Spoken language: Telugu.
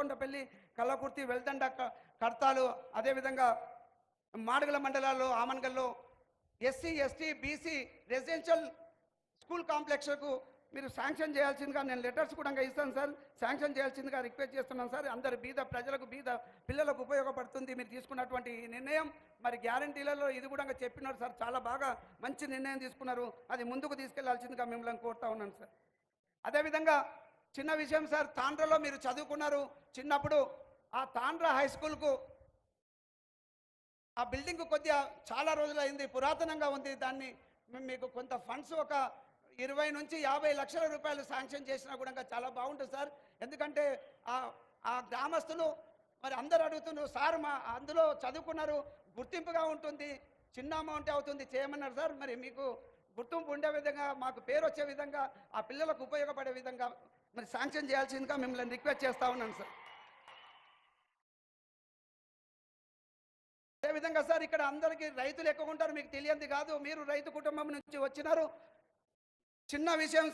దేవరకొండపల్లి, కల్లకుర్తి, వెల్దండ, కడతాలు, అదేవిధంగా మాడుగుల మండలాల్లో ఆమన్గల్లో SC, ST, BC residential school కాంప్లెక్స్కు మీరు శాంక్షన్ చేయాల్సిందిగా నేను లెటర్స్ కూడా ఇస్తాను సార్. శాంక్షన్ చేయాల్సిందిగా రిక్వెస్ట్ చేస్తున్నాను సార్. అందరు బీద ప్రజలకు, బీద పిల్లలకు ఉపయోగపడుతుంది మీరు తీసుకున్నటువంటి ఈ నిర్ణయం. మరి గ్యారంటీలలో ఇది కూడా చెప్పినారు సార్, చాలా బాగా మంచి నిర్ణయం తీసుకున్నారు. అది ముందుకు తీసుకెళ్లాల్సిందిగా మిమ్మల్ని కోరుతా ఉన్నాను సార్. అదేవిధంగా చిన్న విషయం సార్, తాండ్రలో మీరు చదువుకున్నారు చిన్నప్పుడు. ఆ తాండ్ర హై స్కూల్కు ఆ బిల్డింగ్ కొద్దిగా చాలా రోజులు అయింది, పురాతనంగా ఉంది. దాన్ని మీకు కొంత ఫండ్స్ ఒక 20 నుంచి 50 లక్షల రూపాయలు శాంక్షన్ చేసినా కూడా చాలా బాగుంటుంది సార్. ఎందుకంటే ఆ గ్రామస్తులు మరి అందరు అడుగుతున్నారు సార్, మా అందులో చదువుకున్నారు, గుర్తింపుగా ఉంటుంది, చిన్న అమౌంట్ అవుతుంది చేయమన్నారు సార్. మరి మీకు గుర్తింపు ఉండే విధంగా, మాకు పేరు వచ్చే విధంగా, ఆ పిల్లలకు ఉపయోగపడే విధంగా మరి శాంక్షన్ చేయాల్సిందిగా మిమ్మల్ని రిక్వెస్ట్ చేస్తా ఉన్నాను సార్. అదేవిధంగా సార్, ఇక్కడ అందరికీ రైతులు ఎక్కువ ఉంటారు, మీకు తెలియంది కాదు, మీరు రైతు కుటుంబం నుంచి వచ్చినారు. చిన్న విషయం సార్.